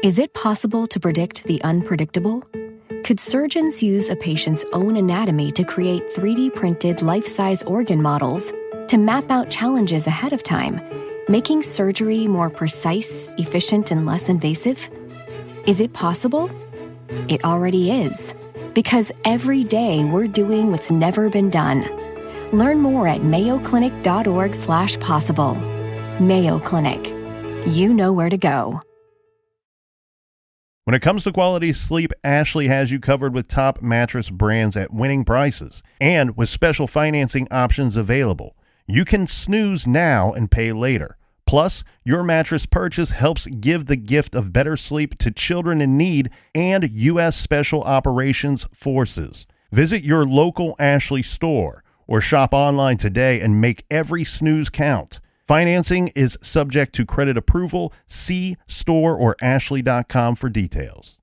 Is it possible to predict the unpredictable? Could surgeons use a patient's own anatomy to create 3D printed life-size organ models to map out challenges ahead of time, making surgery more precise, efficient, and less invasive? Is it possible? It already is, because every day we're doing what's never been done. Learn more at mayoclinic.org/possible. Mayo Clinic. You know where to go. When it comes to quality sleep, Ashley has you covered with top mattress brands at winning prices and with special financing options available. You can snooze now and pay later. Plus, your mattress purchase helps give the gift of better sleep to children in need and U.S. Special Operations Forces. Visit your local Ashley store or shop online today and make every snooze count. Financing is subject to credit approval. See store or ashley.com for details.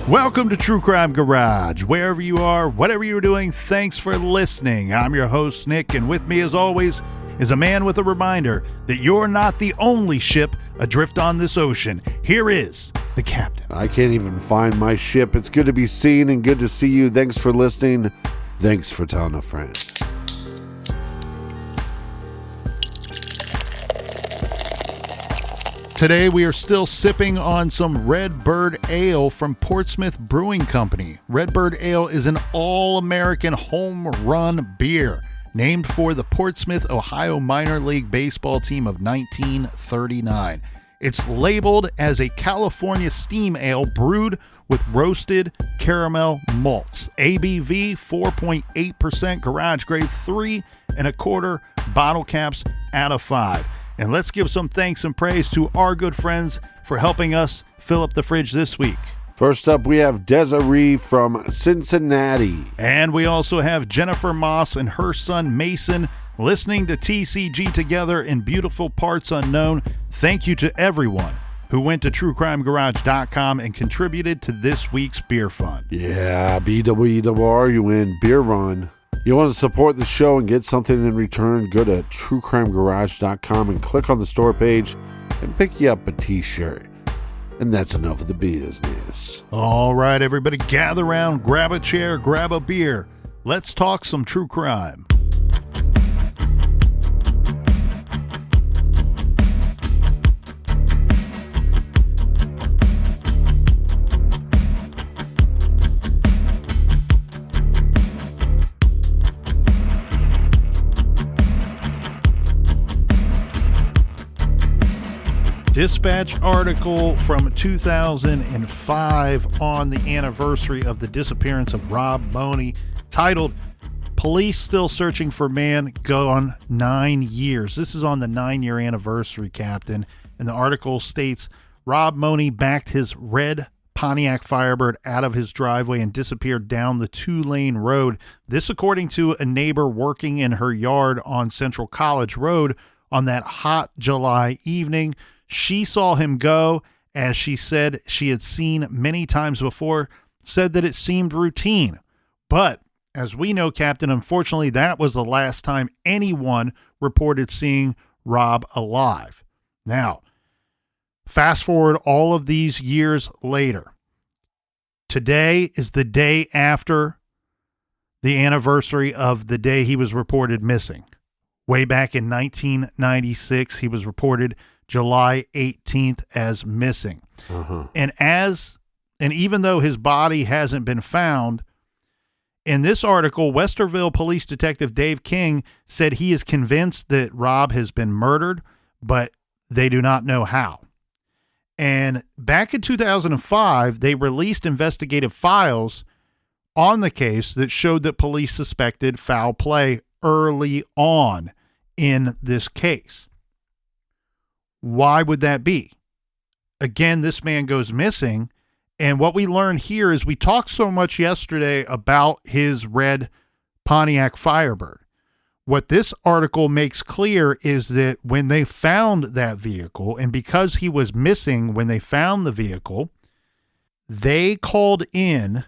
Welcome to True Crime Garage. Wherever you are, whatever you're doing, thanks for listening. I'm your host, Nick, and with me as always is a man with a reminder that you're not the only ship adrift on this ocean. Here is the captain. I can't even find my ship. It's good to be seen and good to see you. Thanks for listening. Thanks for telling a friend. Today we are still sipping on some Redbird Ale from Portsmouth Brewing Company. Redbird Ale is an all-American home run beer named for the Portsmouth, Ohio minor league baseball team of 1939. It's labeled as a California steam ale brewed with roasted caramel malts. ABV 4.8%, garage grade 3.25 bottle caps out of 5. And let's give some thanks and praise to our good friends for helping us fill up the fridge this week. First up, we have Desiree from Cincinnati. And we also have Jennifer Moss and her son Mason listening to TCG together in beautiful parts unknown. Thank you to everyone who went to truecrimegarage.com and contributed to this week's beer fund. Yeah, BWR, you win beer run. You want to support the show and get something in return, go to truecrimegarage.com and click on the store page and pick you up a t-shirt. And that's enough of the business. All right, everybody, gather around, grab a chair, grab a beer. Let's talk some true crime. Dispatch article from 2005 on the anniversary of the disappearance of Rob Mohney, titled "Police Still Searching for Man Gone 9 Years." This is on the 9-year anniversary, Captain. And the article states Rob Mohney backed his red Pontiac Firebird out of his driveway and disappeared down the 2-lane road. This according to a neighbor working in her yard on Central College Road on that hot July evening. She saw him go, as she said she had seen many times before, said that it seemed routine. But as we know, Captain, unfortunately, that was the last time anyone reported seeing Rob alive. Now, fast forward all of these years later. Today is the day after the anniversary of the day he was reported missing. Way back in 1996, he was reported July 18th as missing. And even though his body hasn't been found, in this article, Westerville Police Detective Dave King said he is convinced that Rob has been murdered, but they do not know how. And back in 2005, they released investigative files on the case that showed that police suspected foul play early on in this case. Why would that be? Again, this man goes missing, and what we learned here is we talked so much yesterday about his red Pontiac Firebird. What this article makes clear is that when they found that vehicle, and because he was missing when they found the vehicle, they called in,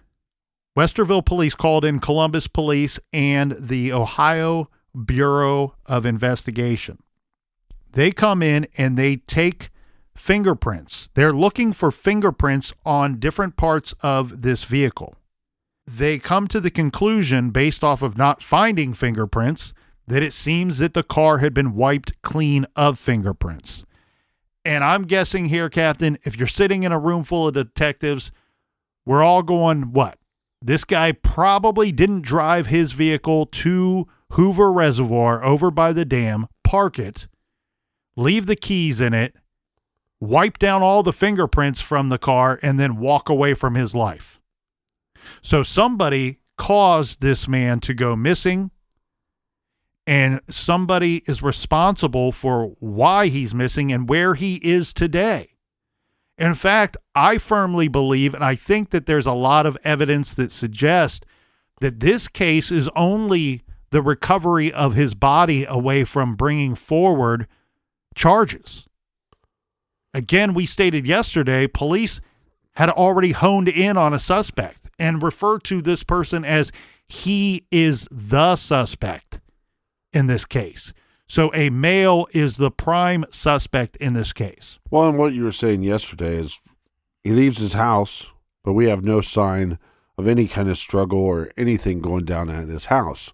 Westerville Police called in Columbus Police and the Ohio Bureau of Investigation. They come in and they take fingerprints. They're looking for fingerprints on different parts of this vehicle. They come to the conclusion, based off of not finding fingerprints, that it seems that the car had been wiped clean of fingerprints. And I'm guessing here, Captain, if you're sitting in a room full of detectives, we're all going, what? This guy probably didn't drive his vehicle to Hoover Reservoir over by the dam, park it, leave the keys in it, wipe down all the fingerprints from the car, and then walk away from his life. So somebody caused this man to go missing, and somebody is responsible for why he's missing and where he is today. In fact, I firmly believe, and I think that there's a lot of evidence that suggests that this case is only the recovery of his body away from bringing forward charges. Again, we stated yesterday, police had already honed in on a suspect and referred to this person as he is the suspect in this case. So a male is the prime suspect in this case. Well, and what you were saying yesterday is he leaves his house, but we have no sign of any kind of struggle or anything going down at his house.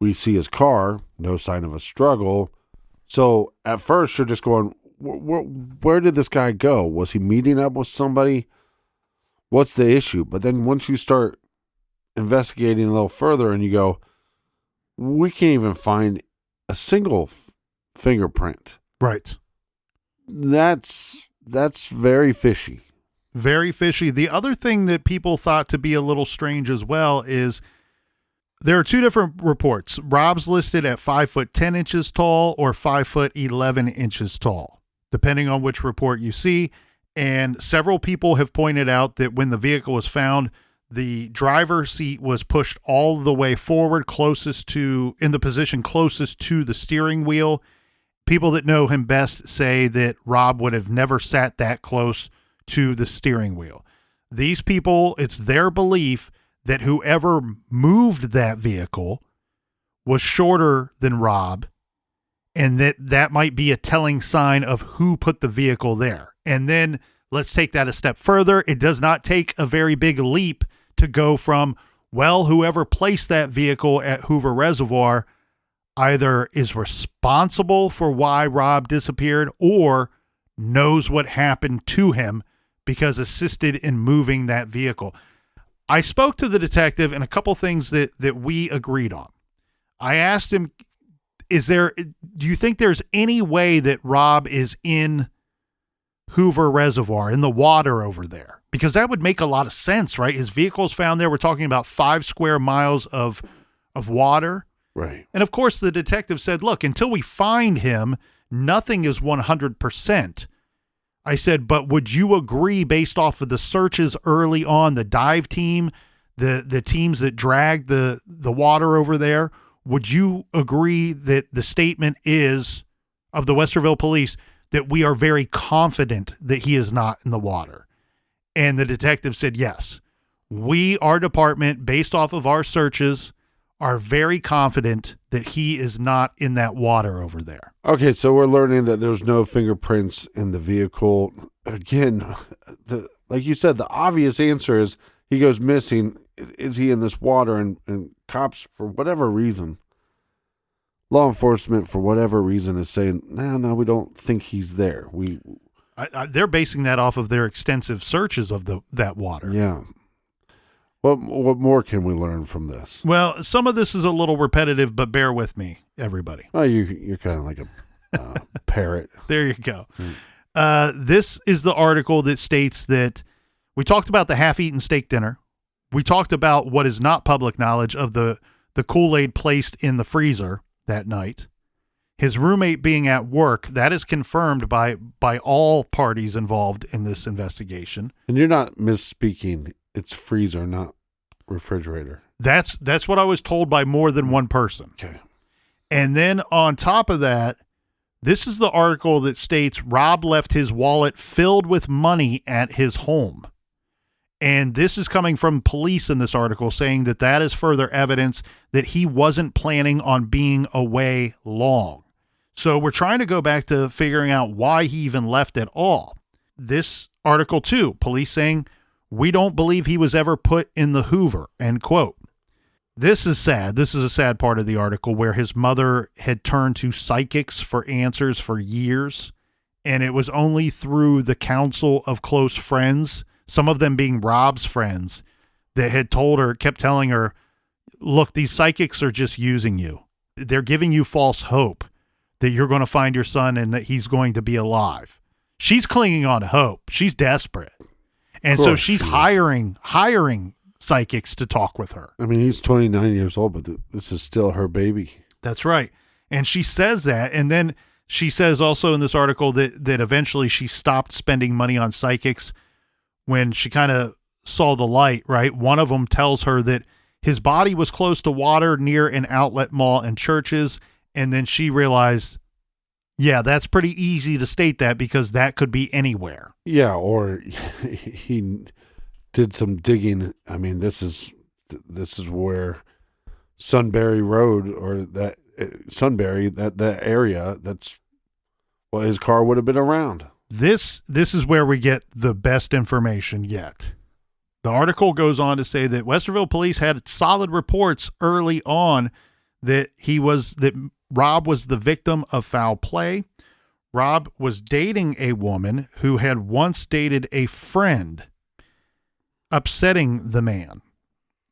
We see his car, no sign of a struggle. So at first you're just going, where did this guy go? Was he meeting up with somebody? What's the issue? But then once you start investigating a little further and you go, we can't even find a single fingerprint. Right. That's very fishy. Very fishy. The other thing that people thought to be a little strange as well is there are two different reports. Rob's listed at 5'10" tall or 5'11" tall, depending on which report you see. And several people have pointed out that when the vehicle was found, the driver's seat was pushed all the way forward, in the position closest to the steering wheel. People that know him best say that Rob would have never sat that close to the steering wheel. These people, it's their belief that whoever moved that vehicle was shorter than Rob, and that might be a telling sign of who put the vehicle there. And then let's take that a step further. It does not take a very big leap to go from, well, whoever placed that vehicle at Hoover Reservoir either is responsible for why Rob disappeared or knows what happened to him because assisted in moving that vehicle. I spoke to the detective and a couple things that we agreed on. I asked him, do you think there's any way that Rob is in Hoover Reservoir, in the water over there? Because that would make a lot of sense, right? His vehicle's found there. We're talking about 5 square miles of water. Right. And of course, the detective said, look, until we find him, nothing is 100%. I said, but would you agree, based off of the searches early on, the dive team, the teams that dragged the water over there, would you agree that the statement is of the Westerville Police that we are very confident that he is not in the water? And the detective said, yes, our department, based off of our searches, are very confident that he is not in that water over there. Okay, so we're learning that there's no fingerprints in the vehicle. Again, like you said, the obvious answer is he goes missing. Is he in this water? And cops, for whatever reason, law enforcement, for whatever reason, is saying, no, we don't think he's there. They're basing that off of their extensive searches of that water. Yeah. What more can we learn from this? Well, some of this is a little repetitive, but bear with me, everybody. Oh, you're kind of like a parrot. There you go. This is the article that states that we talked about the half-eaten steak dinner we talked about what is not public knowledge of the Kool-Aid placed in the freezer that night. His roommate being at work, that is confirmed by all parties involved in this investigation. And you're not misspeaking. It's freezer, not refrigerator. That's what I was told by more than one person. Okay. And then on top of that, this is the article that states Rob left his wallet filled with money at his home. And this is coming from police in this article saying that is further evidence that he wasn't planning on being away long. So we're trying to go back to figuring out why he even left at all. This article too, police saying, we don't believe he was ever put in the Hoover, end quote. This is sad. This is a sad part of the article where his mother had turned to psychics for answers for years. And it was only through the counsel of close friends, some of them being Rob's friends, that had kept telling her, look, these psychics are just using you. They're giving you false hope that you're going to find your son and that he's going to be alive. She's clinging on to hope. She's desperate. And so she's hiring psychics to talk with her. I mean, he's 29 years old, but this is still her baby. That's right. And she says that. And then she says also in this article that eventually she stopped spending money on psychics when she kind of saw the light, right? One of them tells her that his body was close to water near an outlet mall and churches. And then she realized, yeah, that's pretty easy to state that because that could be anywhere. Yeah, or he did some digging. I mean, this is where Sunbury Road or that Sunbury, that area, that's what his car would have been around. This is where we get the best information yet. The article goes on to say that Westerville police had solid reports early on that Rob was the victim of foul play. Rob was dating a woman who had once dated a friend, upsetting the man.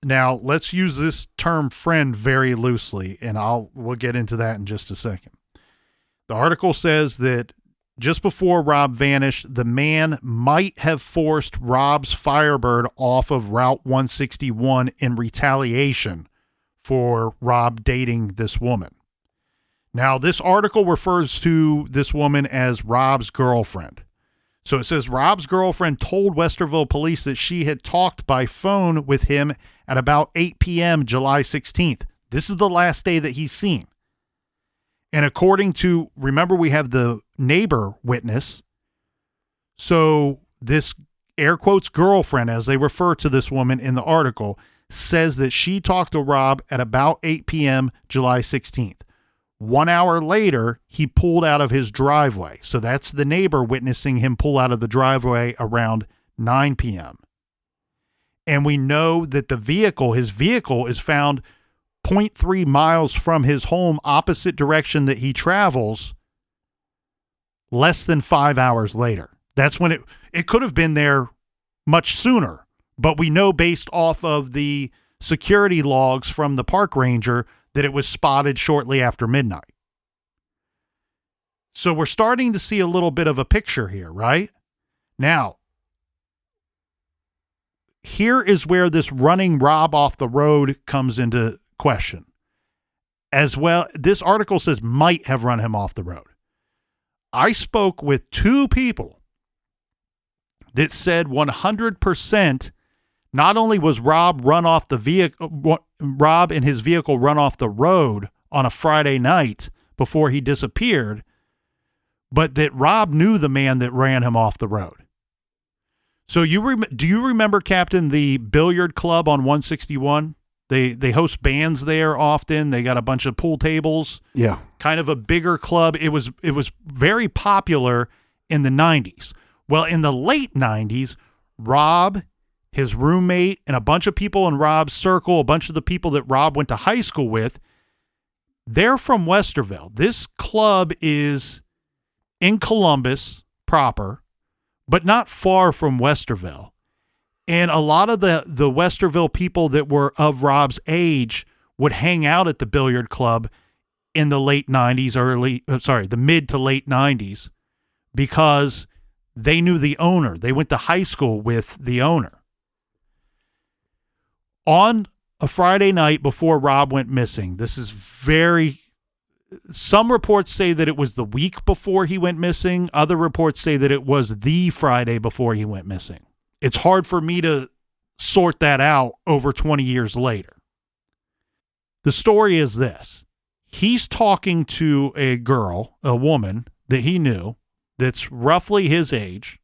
Now, let's use this term friend very loosely, and we'll get into that in just a second. The article says that just before Rob vanished, the man might have forced Rob's Firebird off of Route 161 in retaliation for Rob dating this woman. Now, this article refers to this woman as Rob's girlfriend. So it says Rob's girlfriend told Westerville police that she had talked by phone with him at about 8 p.m. July 16th. This is the last day that he's seen. And according to, remember, we have the neighbor witness. So this air quotes girlfriend, as they refer to this woman in the article, says that she talked to Rob at about 8 p.m. July 16th. 1 hour later, he pulled out of his driveway. So that's the neighbor witnessing him pull out of the driveway around 9 p.m. And we know that his vehicle is found 0.3 miles from his home, opposite direction that he travels, less than 5 hours later. That's when it could have been there much sooner. But we know based off of the security logs from the park ranger that it was spotted shortly after midnight. So we're starting to see a little bit of a picture here, right? Now, here is where this running Rob off the road comes into question. As well, this article says might have run him off the road. I spoke with two people that said 100% not only was Rob and his vehicle run off the road on a Friday night before he disappeared, but that Rob knew the man that ran him off the road. So do you remember, Captain, the billiard club on 161? They host bands there often. They got a bunch of pool tables. Yeah. Kind of a bigger club. It was very popular in the 90s. Well, in the late 90s, Rob, his roommate, and a bunch of people in Rob's circle, a bunch of the people that Rob went to high school with, they're from Westerville. This club is in Columbus proper, but not far from Westerville. And a lot of the Westerville people that were of Rob's age would hang out at the billiard club in the late 90s, the mid to late 90s, because they knew the owner. They went to high school with the owner. on a Friday night before Rob went missing. This is some reports say that it was the week before he went missing. Other reports say that it was the Friday before he went missing. It's hard for me to sort that out over 20 years later. The story is this. He's talking to a woman that he knew that's roughly his age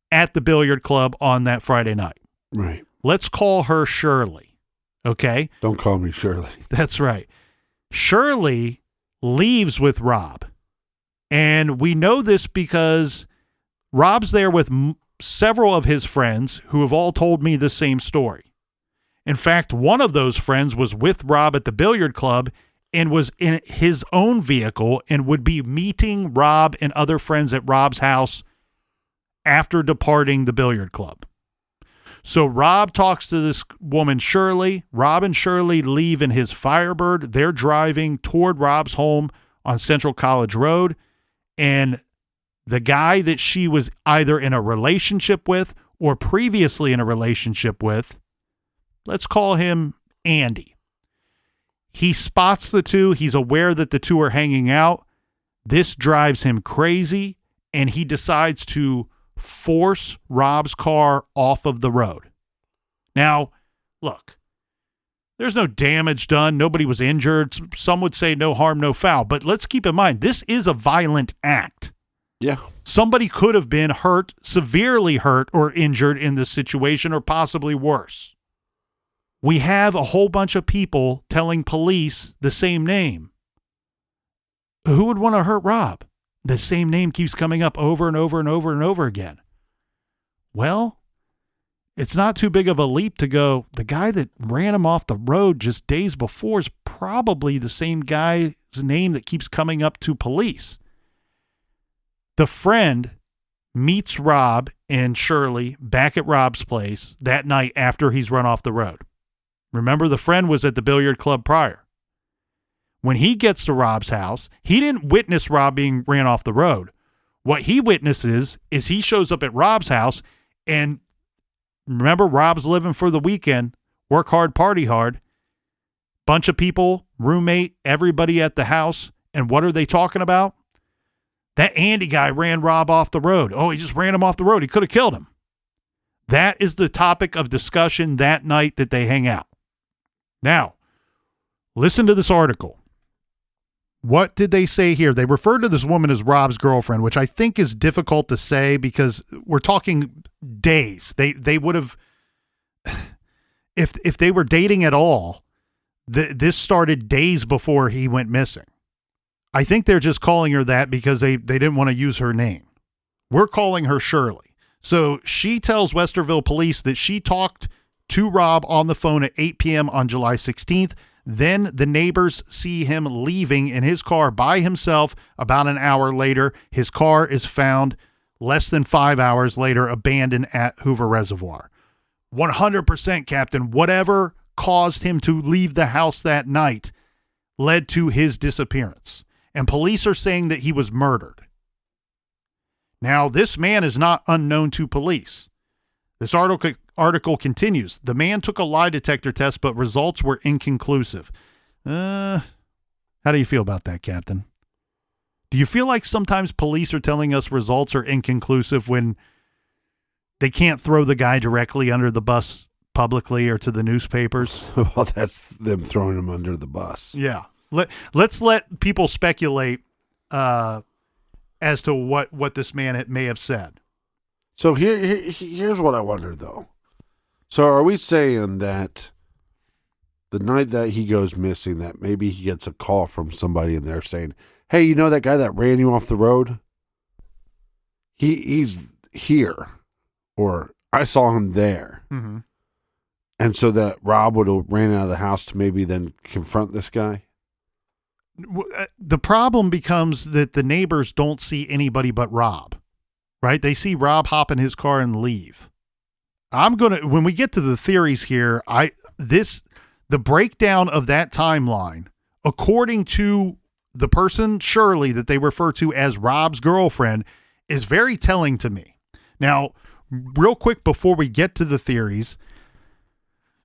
at the billiard club on that Friday night. Right. Let's call her Shirley. Okay? Don't call me Shirley. That's right. Shirley leaves with Rob. And we know this because Rob's there with several of his friends who have all told me the same story. In fact, one of those friends was with Rob at the billiard club and was in his own vehicle and would be meeting Rob and other friends at Rob's house after departing the billiard club. So Rob talks to this woman, Shirley. Rob and Shirley leave in his Firebird. They're driving toward Rob's home on Central College Road. And the guy that she was either in a relationship with or previously in a relationship with, let's call him Andy. He spots the two. He's aware that the two are hanging out. This drives him crazy, and he decides to force Rob's car off of the road. Now, look, there's no damage done. Nobody was injured. Some would say no harm, no foul. But let's keep in mind, this is a violent act. Yeah. Somebody could have been hurt, severely hurt or injured in this situation, or possibly worse. We have a whole bunch of people telling police the same name. Who would want to hurt Rob? The same name keeps coming up over and over and over and over again. Well, it's not too big of a leap to go, the guy that ran him off the road just days before is probably the same guy's name that keeps coming up to police. The friend meets Rob and Shirley back at Rob's place that night after he's run off the road. Remember, the friend was at the billiard club prior. When he gets to Rob's house, he didn't witness Rob being ran off the road. What he witnesses is he shows up at Rob's house, and remember, Rob's living for the weekend, work hard, party hard. Bunch of people, roommate, everybody at the house, and what are they talking about? That Andy guy ran Rob off the road. Oh, he just ran him off the road. He could have killed him. That is the topic of discussion that night that they hang out. Now, listen to this article. What did they say here? They referred to this woman as Rob's girlfriend, which I think is difficult to say because we're talking days. They would have, if they were dating at all, this started days before he went missing. I think they're just calling her that because they didn't want to use her name. We're calling her Shirley. So she tells Westerville police that she talked to Rob on the phone at 8 p.m. on July 16th. Then the neighbors see him leaving in his car by himself. About an hour later, his car is found less than 5 hours later, abandoned at Hoover Reservoir. 100%, Captain. Whatever caused him to leave the house that night led to his disappearance. And police are saying that he was murdered. Now, this man is not unknown to police. This article continues. The man took a lie detector test, but results were inconclusive. How do you feel about that, Captain? Do you feel like sometimes police are telling us results are inconclusive when they can't throw the guy directly under the bus publicly or to the newspapers? Well, that's them throwing him under the bus. Yeah. Let's let people speculate as to what this man may have said. So here's what I wonder, though. So are we saying that the night that he goes missing, that maybe he gets a call from somebody in there saying, hey, you know that guy that ran you off the road? He's here. Or I saw him there. Mm-hmm. And so that Rob would have ran out of the house to maybe then confront this guy? The problem becomes that the neighbors don't see anybody but Rob, right? They see Rob hop in his car and leave. When we get to the theories here, the breakdown of that timeline, according to the person, Shirley, that they refer to as Rob's girlfriend, is very telling to me. Now, real quick before we get to the theories,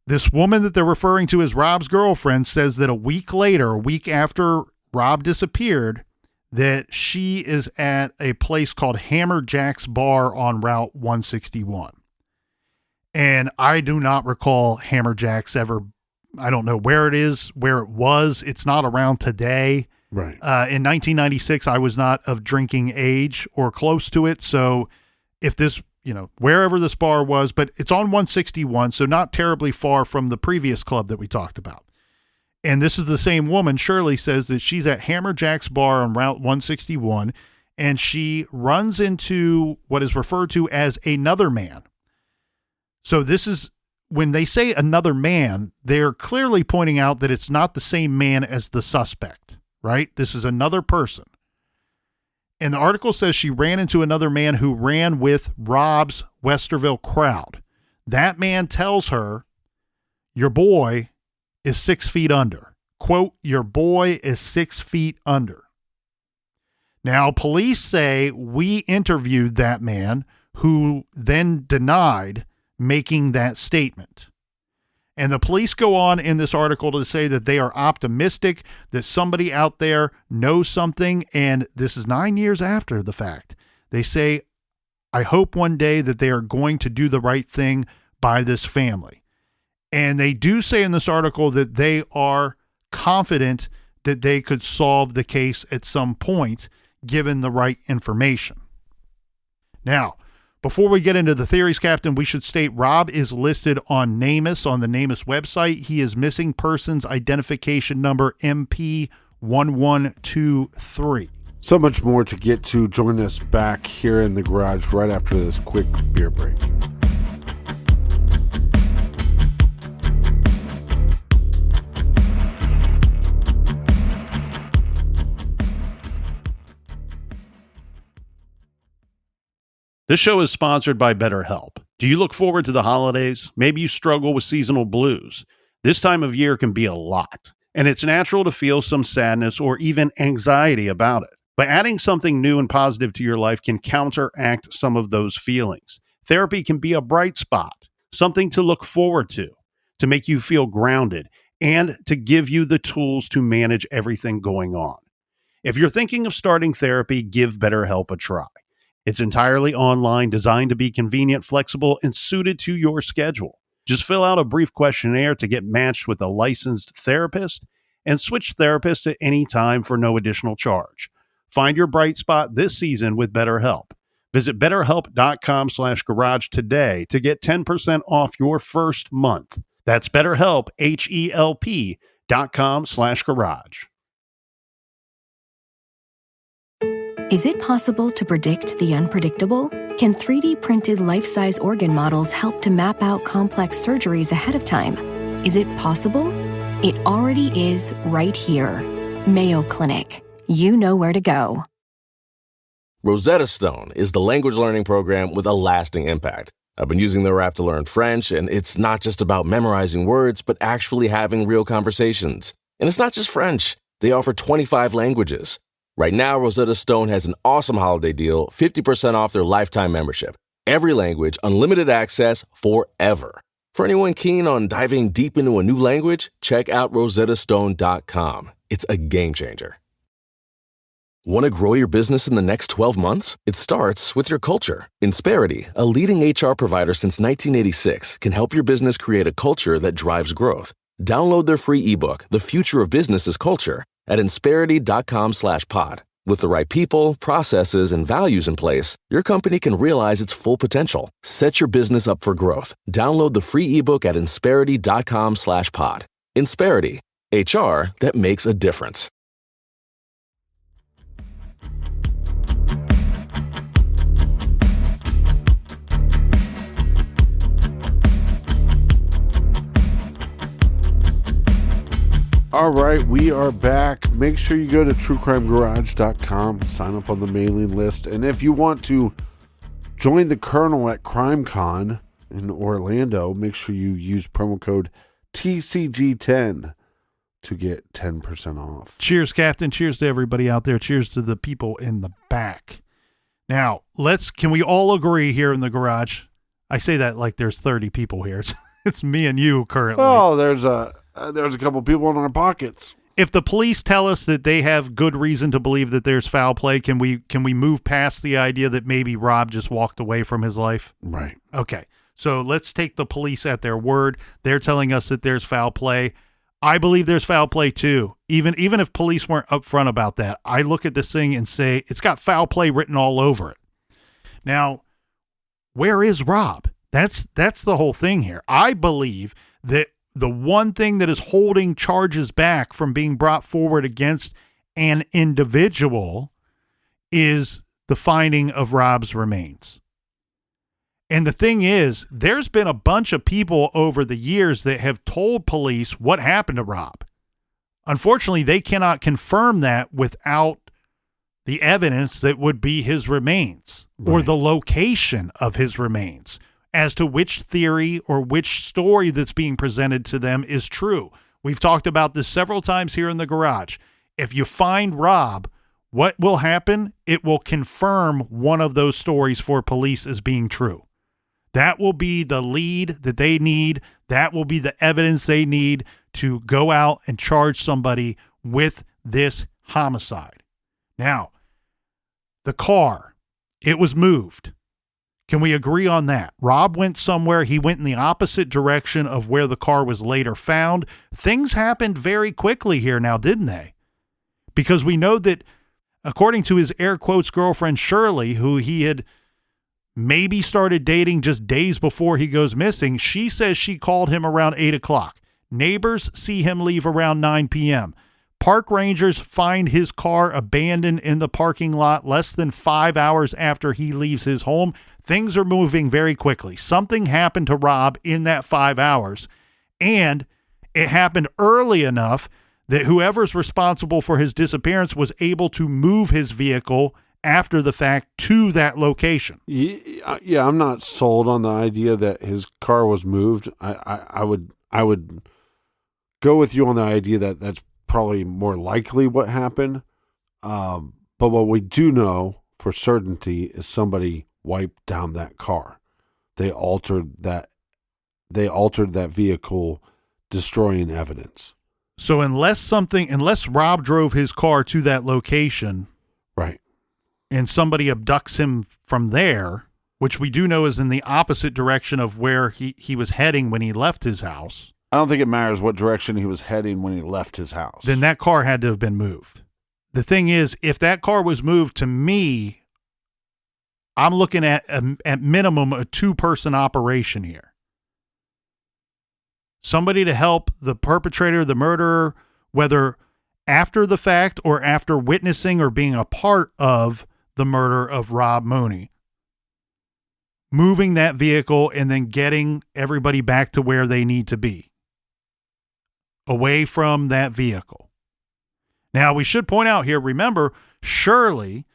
This woman that they're referring to as Rob's girlfriend says that a week after Rob disappeared, that she is at a place called Hammer Jack's Bar on Route 161. And I do not recall Hammer Jack's ever, I don't know where it is, where it was. It's not around today. Right. In 1996, I was not of drinking age or close to it. So if this, wherever this bar was, but it's on 161, so not terribly far from the previous club that we talked about. And this is the same woman, Shirley, says that she's at Hammer Jack's Bar on Route 161, and she runs into what is referred to as another man. So this is, when they say another man, they're clearly pointing out that it's not the same man as the suspect, right? This is another person. And the article says she ran into another man who ran with Rob's Westerville crowd. That man tells her, your boy is 6 feet under. Quote, your boy is 6 feet under. Now, police say we interviewed that man who then denied making that statement. And the police go on in this article to say that they are optimistic that somebody out there knows something. And this is 9 years after the fact. They say, I hope one day that they are going to do the right thing by this family. And they do say in this article that they are confident that they could solve the case at some point, given the right information. Now, before we get into the theories, Captain, we should state Rob is listed on NamUs, on the NamUs website. He is missing persons identification number MP1123. So much more to get to. Join us back here in the garage right after this quick beer break. This show is sponsored by BetterHelp. Do you look forward to the holidays? Maybe you struggle with seasonal blues. This time of year can be a lot, and it's natural to feel some sadness or even anxiety about it. But adding something new and positive to your life can counteract some of those feelings. Therapy can be a bright spot, something to look forward to make you feel grounded, and to give you the tools to manage everything going on. If you're thinking of starting therapy, give BetterHelp a try. It's entirely online, designed to be convenient, flexible, and suited to your schedule. Just fill out a brief questionnaire to get matched with a licensed therapist and switch therapists at any time for no additional charge. Find your bright spot this season with BetterHelp. Visit BetterHelp.com/garage today to get 10% off your first month. That's BetterHelp, HELP.com/garage. Is it possible to predict the unpredictable? Can 3D printed life-size organ models help to map out complex surgeries ahead of time? Is it possible? It already is right here. Mayo Clinic. You know where to go. Rosetta Stone is the language learning program with a lasting impact. I've been using their app to learn French, and it's not just about memorizing words, but actually having real conversations. And it's not just French. They offer 25 languages. Right now, Rosetta Stone has an awesome holiday deal, 50% off their lifetime membership. Every language, unlimited access forever. For anyone keen on diving deep into a new language, check out rosettastone.com. It's a game changer. Want to grow your business in the next 12 months? It starts with your culture. Insperity, a leading HR provider since 1986, can help your business create a culture that drives growth. Download their free ebook, The Future of Business is Culture, at insperity.com/pod. With the right people, processes, and values in place, your company can realize its full potential. Set your business up for growth. Download the free ebook at insperity.com/pod. Insperity, HR that makes a difference. All right, we are back. Make sure you go to truecrimegarage.com, sign up on the mailing list, and if you want to join the Colonel at CrimeCon in Orlando, make sure you use promo code TCG10 to get 10% off. Cheers, Captain. Cheers to everybody out there. Cheers to the people in the back. Now, can we all agree here in the garage? I say that like there's 30 people here. It's me and you currently. Oh, there's a couple people in our pockets. If the police tell us that they have good reason to believe that there's foul play, can we move past the idea that maybe Rob just walked away from his life? Right. Okay. So let's take the police at their word. They're telling us that there's foul play. I believe there's foul play too. Even if police weren't upfront about that, I look at this thing and say it's got foul play written all over it. Now, where is Rob? That's the whole thing here. I believe that the one thing that is holding charges back from being brought forward against an individual is the finding of Rob's remains. And the thing is, there's been a bunch of people over the years that have told police what happened to Rob. Unfortunately, they cannot confirm that without the evidence that would be his remains or the location of his remains as to which theory or which story that's being presented to them is true. We've talked about this several times here in the garage. If you find Rob, what will happen? It will confirm one of those stories for police as being true. That will be the lead that they need. That will be the evidence they need to go out and charge somebody with this homicide. Now, the car, it was moved. Can we agree on that? Rob went somewhere. He went in the opposite direction of where the car was later found. Things happened very quickly here now, didn't they? Because we know that, according to his air quotes girlfriend, Shirley, who he had maybe started dating just days before he goes missing, she says she called him around 8 o'clock. Neighbors see him leave around 9 p.m. Park rangers find his car abandoned in the parking lot less than 5 hours after he leaves his home. Things are moving very quickly. Something happened to Rob in that 5 hours, and it happened early enough that whoever's responsible for his disappearance was able to move his vehicle after the fact to that location. Yeah, I'm not sold on the idea that his car was moved. I would go with you on the idea that that's probably more likely what happened. But what we do know for certainty is somebody wiped down that car. They altered that vehicle, destroying evidence. So unless Rob drove his car to that location, right, and somebody abducts him from there, which we do know is in the opposite direction of where he was heading when he left his house. I don't think it matters what direction he was heading when he left his house. Then that car had to have been moved. The thing is, if that car was moved, to me, I'm looking at minimum a two-person operation here. Somebody to help the perpetrator, the murderer, whether after the fact or after witnessing or being a part of the murder of Rob Mohney, moving that vehicle and then getting everybody back to where they need to be, away from that vehicle. Now, we should point out here, remember, Shirley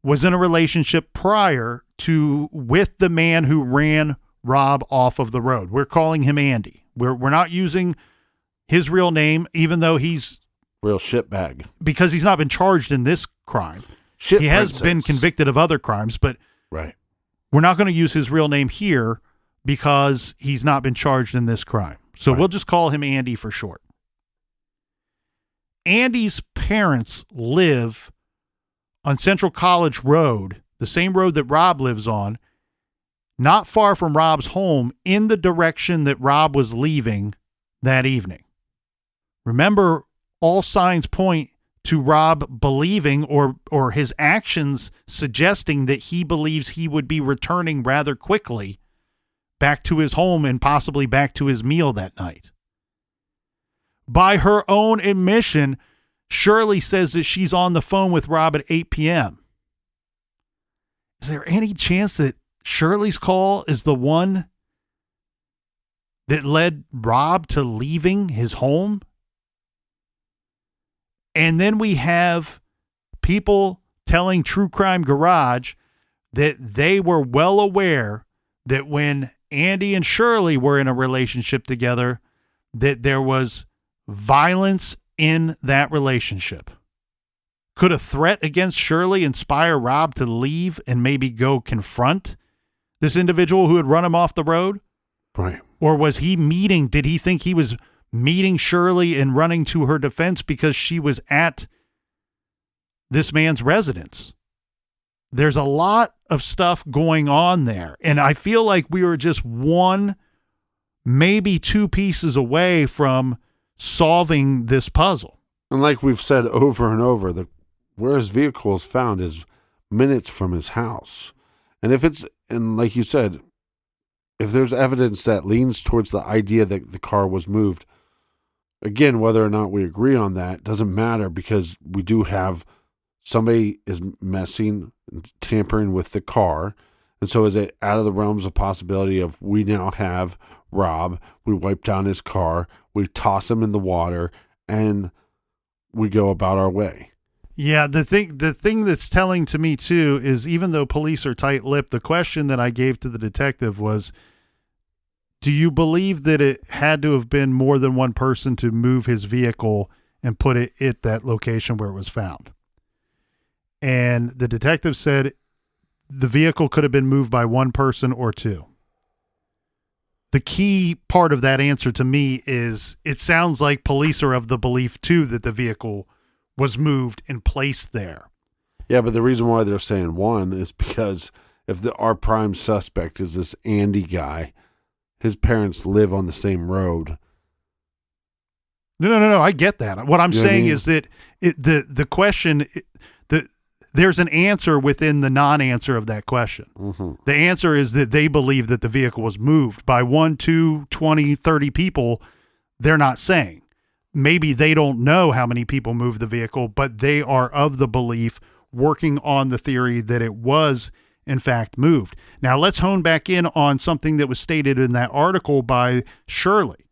was in a relationship prior to with the man who ran Rob off of the road. We're calling him Andy. We're not using his real name, even though he's real shitbag, because he's not been charged in this crime. He has been convicted of other crimes, but right, we're not going to use his real name here because he's not been charged in this crime. So we'll just call him Andy for short. Andy's parents live on Central College Road, the same road that Rob lives on, not far from Rob's home, in the direction that Rob was leaving that evening. Remember, all signs point to Rob believing or his actions suggesting that he believes he would be returning rather quickly back to his home and possibly back to his meal that night. By her own admission, Shirley says that she's on the phone with Rob at 8 p.m. Is there any chance that Shirley's call is the one that led Rob to leaving his home? And then we have people telling True Crime Garage that they were well aware that when Andy and Shirley were in a relationship together, that there was violence in that relationship. Could a threat against Shirley inspire Rob to leave and maybe go confront this individual who had run him off the road? Right. Or was he did he think he was meeting Shirley and running to her defense because she was at this man's residence? There's a lot of stuff going on there. And I feel like we were just one, maybe two pieces away from solving this puzzle. And like we've said over and over, where his vehicle is found is minutes from his house. And like you said, if there's evidence that leans towards the idea that the car was moved, again, whether or not we agree on that doesn't matter, because we do have somebody is messing and tampering with the car. And so is it out of the realms of possibility of we now have Rob, we wipe down his car, we toss him in the water, and we go about our way. Yeah, the thing that's telling to me too is, even though police are tight-lipped, the question that I gave to the detective was, do you believe that it had to have been more than one person to move his vehicle and put it at that location where it was found? And the detective said the vehicle could have been moved by one person or two. The key part of that answer to me is it sounds like police are of the belief too that the vehicle was moved and placed there. Yeah, but the reason why they're saying one is because if our prime suspect is this Andy guy, his parents live on the same road. No. I get that. What I'm saying is that the question, there's an answer within the non-answer of that question. Mm-hmm. The answer is that they believe that the vehicle was moved by 1, 2, 20, 30 people. They're not saying. Maybe they don't know how many people moved the vehicle, but they are of the belief, working on the theory that it was in fact moved. Now let's hone back in on something that was stated in that article by Shirley,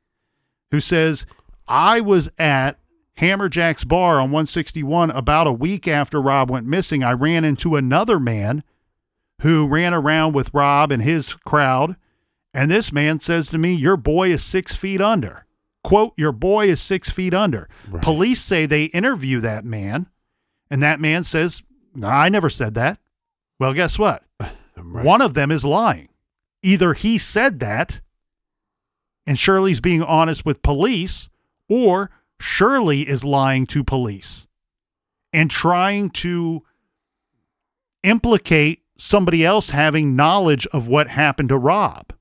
who says, I was at Hammerjack's bar on 161 about a week after Rob went missing. I ran into another man who ran around with Rob and his crowd. And this man says to me, your boy is 6 feet under. Quote, your boy is 6 feet under. Right. Police say they interview that man, and that man says, no, I never said that. Well, guess what? Right. One of them is lying. Either he said that, and Shirley's being honest with police, or Shirley is lying to police and trying to implicate somebody else having knowledge of what happened to Rob.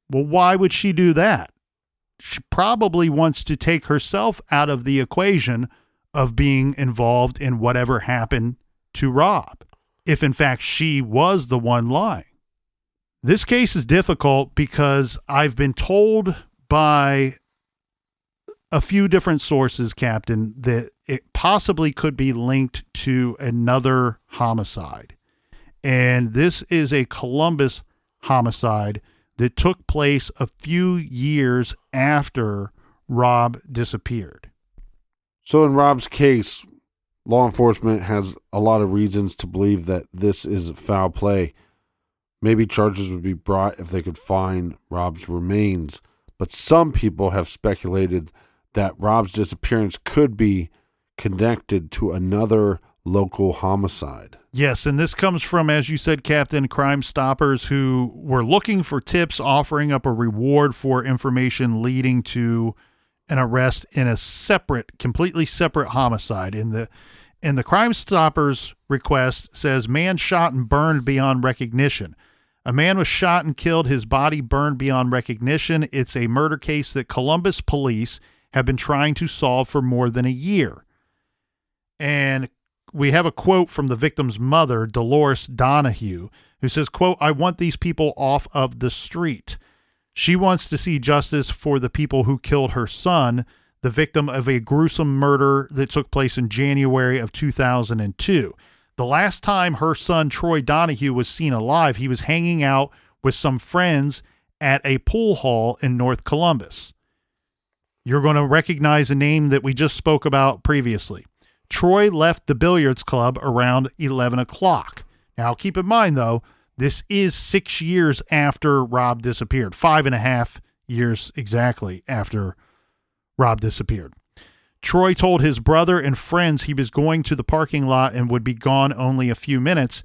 Well, why would she do that? She probably wants to take herself out of the equation of being involved in whatever happened to Rob, if in fact she was the one lying. This case is difficult because I've been told by a few different sources, Captain, that it possibly could be linked to another homicide. And this is a Columbus homicide that took place a few years after Rob disappeared. So in Rob's case, law enforcement has a lot of reasons to believe that this is foul play. Maybe charges would be brought if they could find Rob's remains, but some people have speculated that Rob's disappearance could be connected to another local homicide. Yes, and this comes from, as you said, Captain, Crime Stoppers, who were looking for tips, offering up a reward for information leading to an arrest in a completely separate homicide. In the Crime Stoppers request says, man shot and burned beyond recognition. A man was shot and killed, his body burned beyond recognition. It's a murder case that Columbus police have been trying to solve for more than a year. And we have a quote from the victim's mother, Dolores Donahue, who says, quote, I want these people off of the street. She wants to see justice for the people who killed her son, the victim of a gruesome murder that took place in January of 2002. The last time her son, Troy Donahue, was seen alive, he was hanging out with some friends at a pool hall in North Columbus. You're going to recognize a name that we just spoke about previously. Troy left the billiards club around 11 o'clock. Now, keep in mind, though, this is 6 years after Rob disappeared, 5.5 years exactly after Rob disappeared. Troy told his brother and friends he was going to the parking lot and would be gone only a few minutes.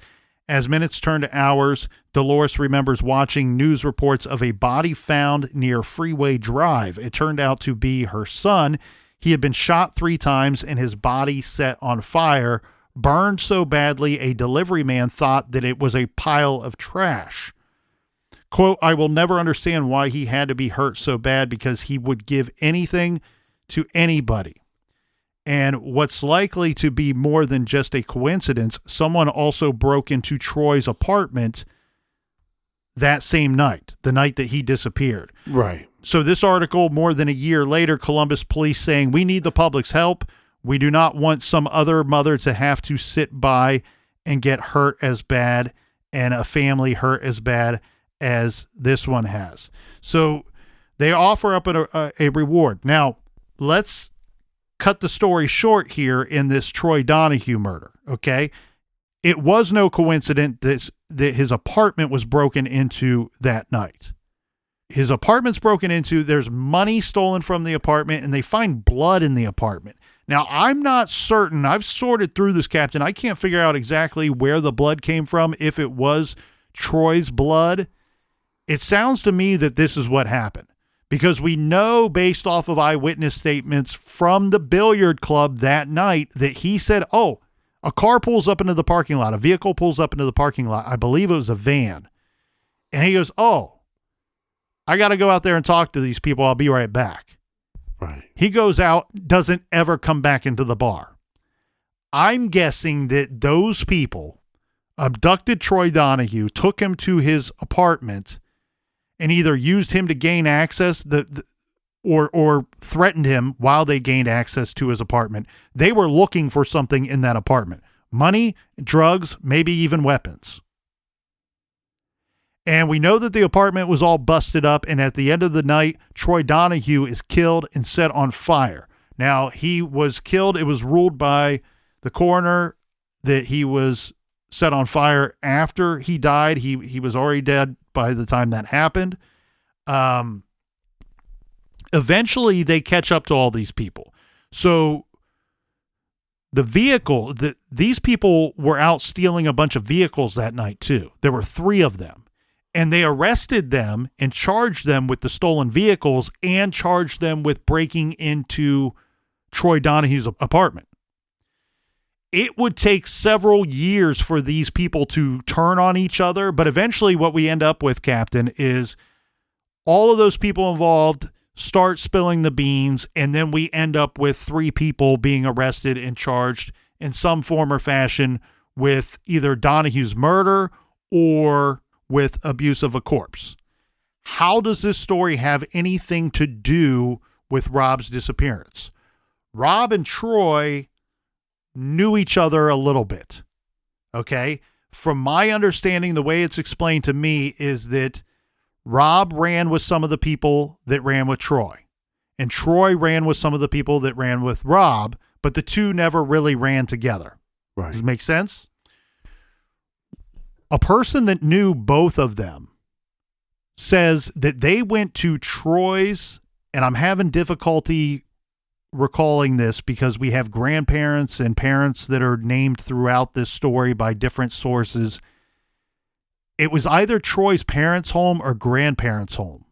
As minutes turn to hours, Dolores remembers watching news reports of a body found near Freeway Drive. It turned out to be her son. He had been shot 3 times and his body set on fire, burned so badly a delivery man thought that it was a pile of trash. Quote, I will never understand why he had to be hurt so bad because he would give anything to anybody. And what's likely to be more than just a coincidence, someone also broke into Troy's apartment that same night, the night that he disappeared. Right. So this article, more than a year later, Columbus police saying, we need the public's help. We do not want some other mother to have to sit by and get hurt as bad and a family hurt as bad as this one has. So they offer up a reward. Now, let's cut the story short here in this Troy Donahue murder, okay? It was no coincidence that his apartment was broken into that night. His apartment's broken into, there's money stolen from the apartment, and they find blood in the apartment. Now, I'm not certain. I've sorted through this, Captain. I can't figure out exactly where the blood came from, if it was Troy's blood. It sounds to me that this is what happened. Because we know based off of eyewitness statements from the billiard club that night that he said, oh, a car pulls up into the parking lot. A vehicle pulls up into the parking lot. I believe it was a van. And he goes, oh, I got to go out there and talk to these people. I'll be right back. Right. He goes out, doesn't ever come back into the bar. I'm guessing that those people abducted Troy Donahue, took him to his apartment, and either used him to gain access or threatened him while they gained access to his apartment. They were looking for something in that apartment. Money, drugs, maybe even weapons. And we know that the apartment was all busted up, and at the end of the night, Troy Donahue is killed and set on fire. Now, he was killed. It was ruled by the coroner that he was set on fire after he died. He was already dead by the time that happened. Eventually they catch up to all these people. So the vehicle, these people were out stealing a bunch of vehicles that night too. There were 3 of them, and they arrested them and charged them with the stolen vehicles and charged them with breaking into Troy Donahue's apartment. It would take several years for these people to turn on each other, but eventually what we end up with, Captain, is all of those people involved start spilling the beans, and then we end up with 3 people being arrested and charged in some form or fashion with either Donahue's murder or with abuse of a corpse. How does this story have anything to do with Rob's disappearance? Rob and Troy knew each other a little bit. Okay? From my understanding, the way it's explained to me is that Rob ran with some of the people that ran with Troy, and Troy ran with some of the people that ran with Rob, but the 2 never really ran together. Right. Does it make sense? A person that knew both of them says that they went to Troy's, and I'm having difficulty recalling this because we have grandparents and parents that are named throughout this story by different sources. It was either Troy's parents' home or grandparents' home.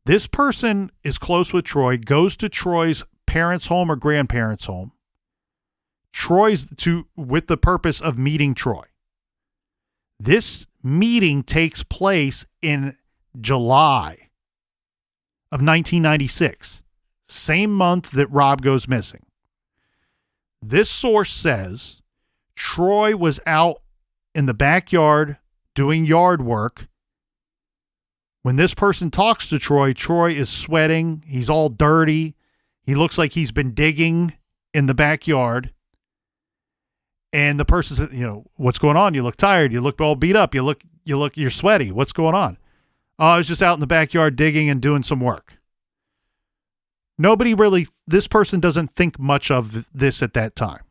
This person is close with Troy, goes to Troy's parents' home or grandparents' home. With the purpose of meeting Troy. This meeting takes place in July of 1996. Same month that Rob goes missing. This source says Troy was out in the backyard doing yard work. When this person talks to Troy, Troy is sweating. He's all dirty. He looks like he's been digging in the backyard. And the person said, what's going on? You look tired. You look all beat up. You're sweaty. What's going on? Oh, I was just out in the backyard digging and doing some work. This person doesn't think much of this at that time.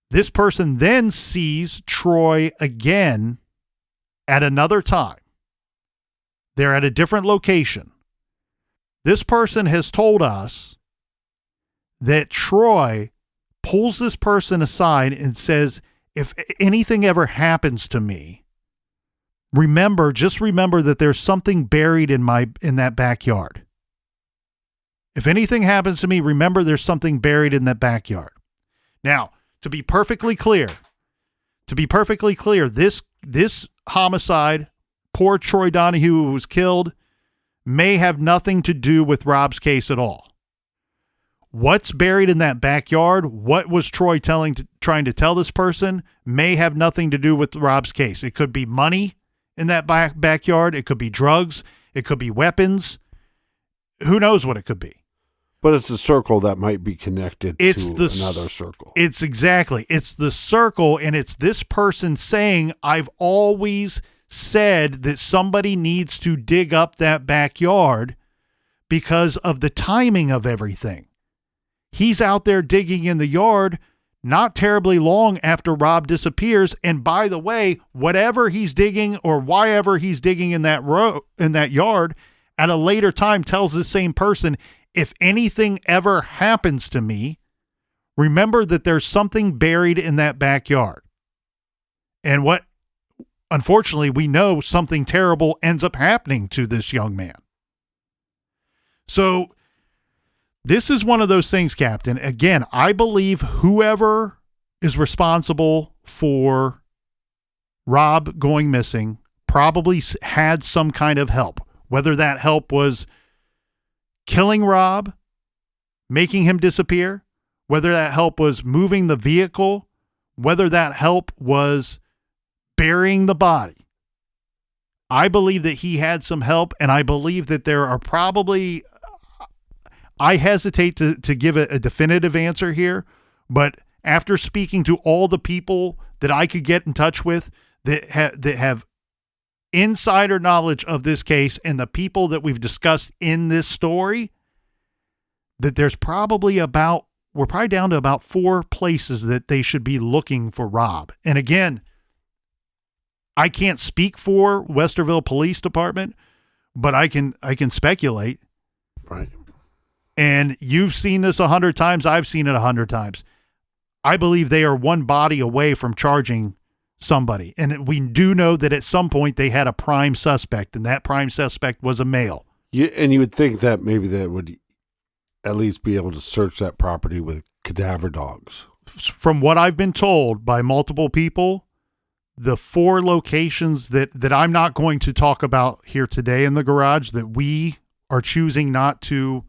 This person then sees Troy again at another time. They're at a different location. This person has told us that Troy pulls this person aside and says, if anything ever happens to me, just remember that there's something buried in that backyard. If anything happens to me, remember there's something buried in that backyard. Now, to be perfectly clear, this homicide, poor Troy Donahue who was killed, may have nothing to do with Rob's case at all. What's buried in that backyard, what was Troy trying to tell this person, may have nothing to do with Rob's case. It could be money in that backyard. It could be drugs. It could be weapons. Who knows what it could be? But it's a circle that might be connected to another circle. It's the circle, and it's this person saying, I've always said that somebody needs to dig up that backyard because of the timing of everything. He's out there digging in the yard not terribly long after Rob disappears. And by the way, whatever he's digging or whyever he's digging in that yard at a later time tells the same person, if anything ever happens to me, remember that there's something buried in that backyard. And unfortunately, we know something terrible ends up happening to this young man. So this is one of those things, Captain. Again, I believe whoever is responsible for Rob going missing probably had some kind of help, whether that help was killing Rob, making him disappear, whether that help was moving the vehicle, whether that help was burying the body. I believe that he had some help, and I believe that there are probably, I hesitate to give a definitive answer here, but after speaking to all the people that I could get in touch with that have insider knowledge of this case and the people that we've discussed in this story, that we're probably down to about 4 places that they should be looking for Rob. And again, I can't speak for Westerville Police Department, but I can speculate. Right. And you've seen this 100 times. I've seen it 100 times. I believe they are one body away from charging somebody. And we do know that at some point they had a prime suspect, and that prime suspect was a male. And you would think that maybe that would at least be able to search that property with cadaver dogs. From what I've been told by multiple people, the 4 locations that I'm not going to talk about here today in the garage, that we are choosing not to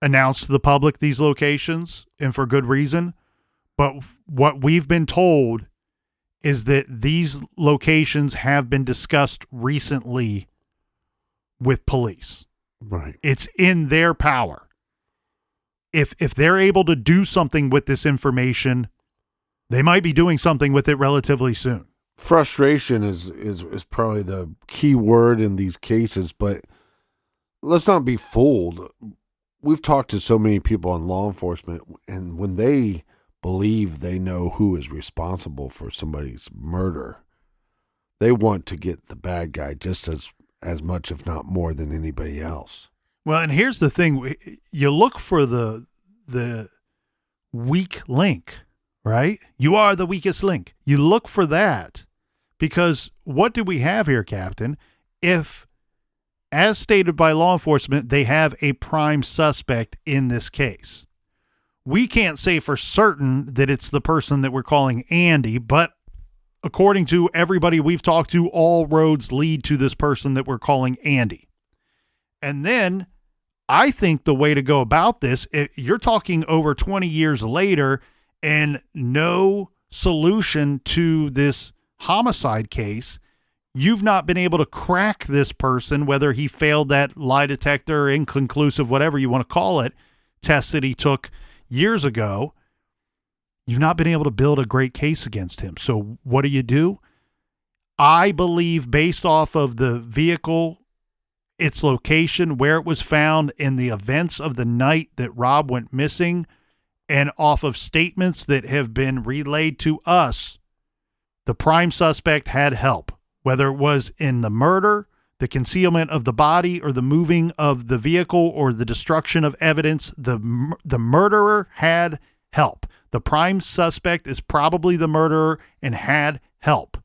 announce to the public these locations, and for good reason. But what we've been told is that these locations have been discussed recently with police. Right. It's in their power. If they're able to do something with this information, they might be doing something with it relatively soon. Frustration is probably the key word in these cases, but let's not be fooled. We've talked to so many people in law enforcement, and when they believe they know who is responsible for somebody's murder, they want to get the bad guy just as much, if not more, than anybody else. Well, and here's the thing. You look for the weak link, right? You are the weakest link. You look for that because what do we have here, Captain? If, as stated by law enforcement, they have a prime suspect in this case, we can't say for certain that it's the person that we're calling Andy, but according to everybody we've talked to, all roads lead to this person that we're calling Andy. And then I think the way to go about this, you're talking over 20 years later and no solution to this homicide case. You've not been able to crack this person, whether he failed that lie detector, inconclusive, whatever you want to call it, test that he took years ago. You've not been able to build a great case against him. So what do? I believe, based off of the vehicle, its location, where it was found, and the events of the night that Rob went missing, and off of statements that have been relayed to us, the prime suspect had help, whether it was in the murder, the concealment of the body, or the moving of the vehicle, or the destruction of evidence. The murderer had help. The prime suspect is probably the murderer and had help.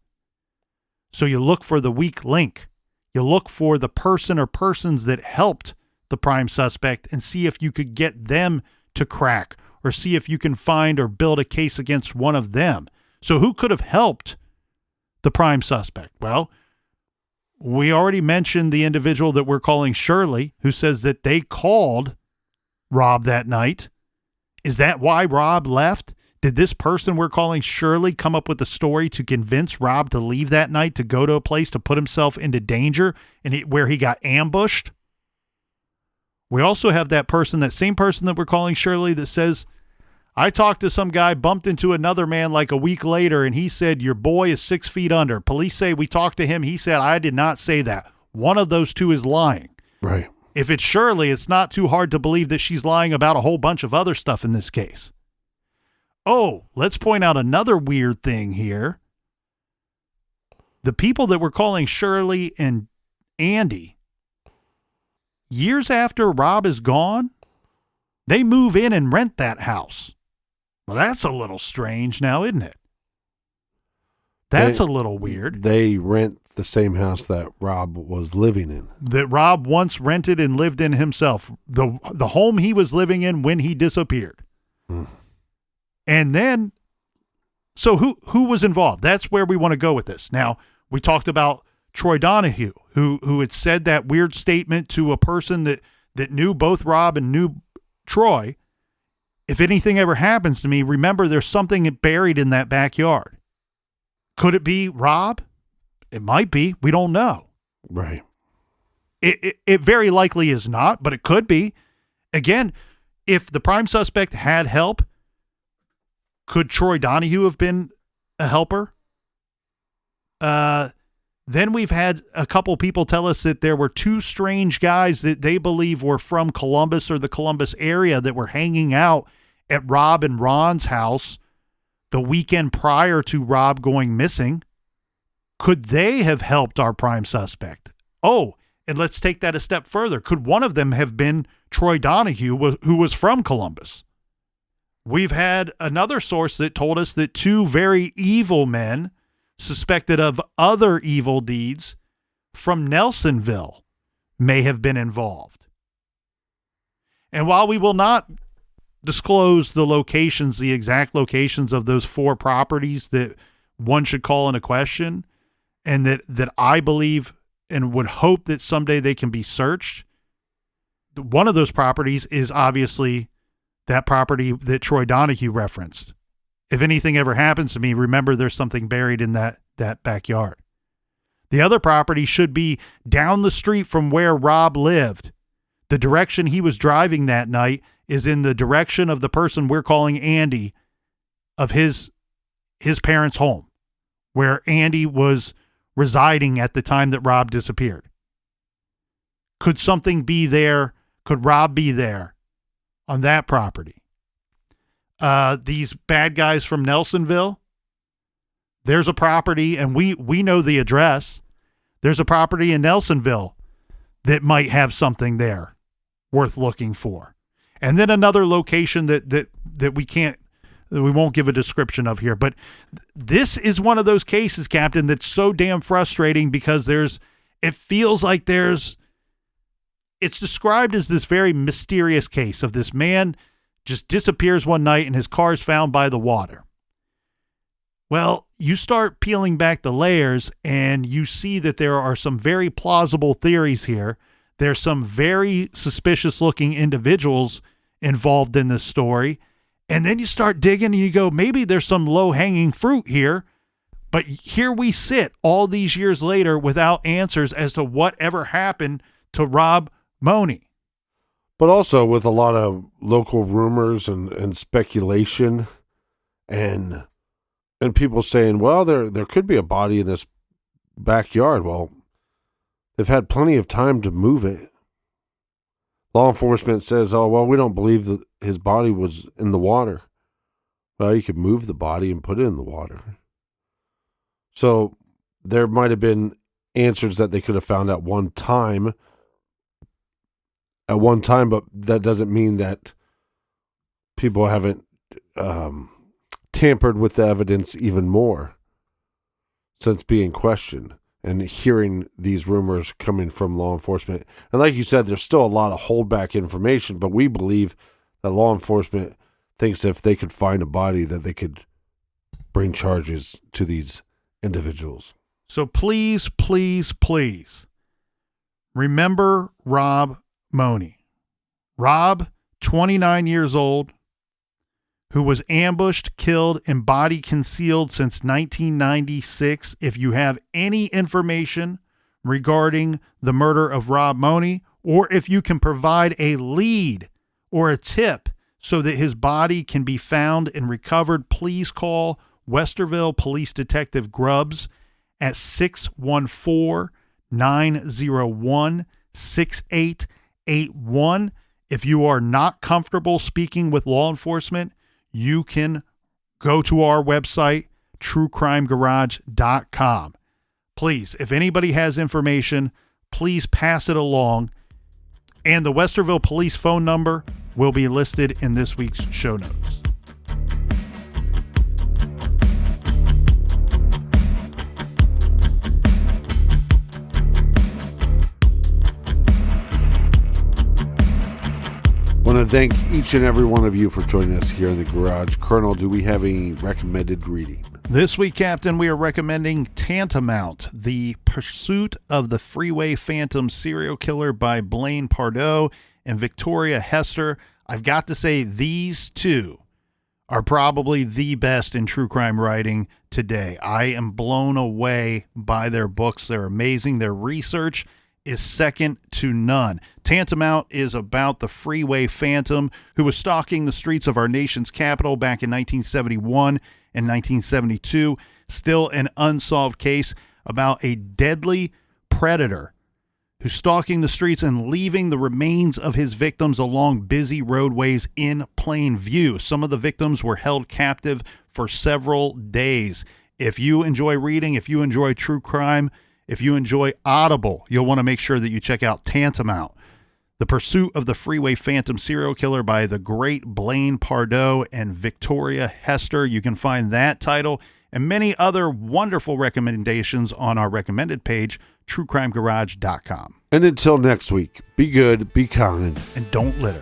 So you look for the weak link. You look for the person or persons that helped the prime suspect and see if you could get them to crack, or see if you can find or build a case against one of them. So who could have helped the prime suspect? Well, we already mentioned the individual that we're calling Shirley, who says that they called Rob that night. Is that why Rob left? Did this person we're calling Shirley come up with a story to convince Rob to leave that night, to go to a place to put himself into danger and where he got ambushed? We also have that same person that we're calling Shirley, that says, I talked to some guy, bumped into another man like a week later, and he said, your boy is 6 feet under. Police say we talked to him. He said, I did not say that. One of those two is lying. Right. If it's Shirley, it's not too hard to believe that she's lying about a whole bunch of other stuff in this case. Oh, let's point out another weird thing here. The people that we're calling Shirley and Andy, years after Rob is gone, they move in and rent that house. Well, that's a little strange now, isn't it? That's a little weird. They rent the same house that Rob was living in. That Rob once rented and lived in himself. The home he was living in when he disappeared. And then, so who was involved? That's where we want to go with this. Now, we talked about Troy Donahue, who had said that weird statement to a person that knew both Rob and knew Troy. If anything ever happens to me, remember there's something buried in that backyard. Could it be Rob? It might be. We don't know. Right. It very likely is not, but it could be. Again, if the prime suspect had help, could Troy Donahue have been a helper? Then we've had a couple people tell us that there were two strange guys that they believe were from Columbus or the Columbus area that were hanging out at Rob and Ron's house the weekend prior to Rob going missing. Could they have helped our prime suspect? Oh, and let's take that a step further. Could one of them have been Troy Donahue, who was from Columbus? We've had another source that told us that two very evil men suspected of other evil deeds from Nelsonville may have been involved. And while we will not disclose the exact locations of those four properties that one should call into question, and that I believe and would hope that someday they can be searched, one of those properties is obviously that property that Troy Donahue referenced. If anything ever happens to me, remember there's something buried in that backyard. The other property should be down the street from where Rob lived. The direction he was driving that night is in the direction of the person we're calling Andy, of his parents' home, where Andy was residing at the time that Rob disappeared. Could something be there? Could Rob be there on that property? These bad guys from Nelsonville, there's a property, and we know the address. There's a property in Nelsonville that might have something there worth looking for. And then another location that we won't give a description of here. But this is one of those cases, Captain, that's so damn frustrating because it feels like it's described as this very mysterious case of this man just disappears one night and his car is found by the water. Well, you start peeling back the layers and you see that there are some very plausible theories here. There's some very suspicious looking individuals involved in this story. And then you start digging and you go, maybe there's some low hanging fruit here. But here we sit all these years later without answers as to whatever happened to Rob Mohney. But also with a lot of local rumors and speculation and people saying, well, there could be a body in this backyard. Well, they've had plenty of time to move it. Law enforcement says, oh, well, we don't believe that his body was in the water. Well, you could move the body and put it in the water. So there might have been answers that they could have found at one time, but that doesn't mean that people haven't tampered with the evidence even more since being questioned and hearing these rumors coming from law enforcement. And like you said, there's still a lot of holdback information, but we believe that law enforcement thinks if they could find a body that they could bring charges to these individuals. So please, please, please remember Rob Mohney. Rob, 29 years old, who was ambushed, killed, and body concealed since 1996. If you have any information regarding the murder of Rob Mohney, or if you can provide a lead or a tip so that his body can be found and recovered, please call Westerville Police Detective Grubbs at 614-901-6881. If you are not comfortable speaking with law enforcement, you can go to our website, truecrimegarage.com. Please, if anybody has information, please pass it along. And the Westerville Police phone number will be listed in this week's show notes. I want to thank each and every one of you for joining us here in the garage. Colonel, do we have any recommended reading? This week, Captain, we are recommending Tantamount, The Pursuit of the Freeway Phantom Serial Killer by Blaine Pardoe and Victoria Hester. I've got to say, these two are probably the best in true crime writing today. I am blown away by their books. They're amazing. Their research is second to none. Tantamount is about the freeway phantom who was stalking the streets of our nation's capital back in 1971 and 1972. Still an unsolved case about a deadly predator who's stalking the streets and leaving the remains of his victims along busy roadways in plain view. Some of the victims were held captive for several days. If you enjoy reading, if you enjoy true crime, if you enjoy Audible, you'll want to make sure that you check out Tantamount, The Pursuit of the Freeway Phantom Serial Killer by the great Blaine Pardoe and Victoria Hester. You can find that title and many other wonderful recommendations on our recommended page, truecrimegarage.com. And until next week, be good, be kind, and don't litter.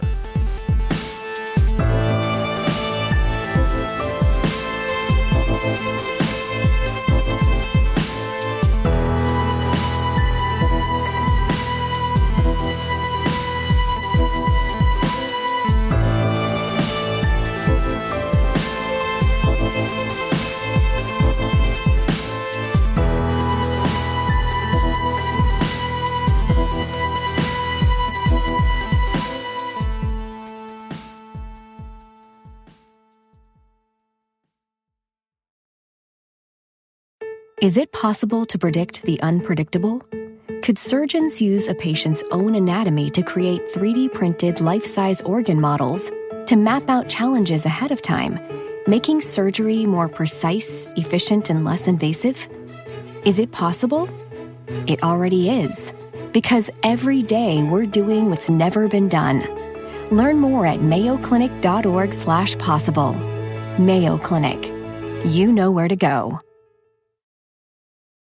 Is it possible to predict the unpredictable? Could surgeons use a patient's own anatomy to create 3D printed life-size organ models to map out challenges ahead of time, making surgery more precise, efficient, and less invasive? Is it possible? It already is, because every day we're doing what's never been done. Learn more at mayoclinic.org/possible. Mayo Clinic. You know where to go.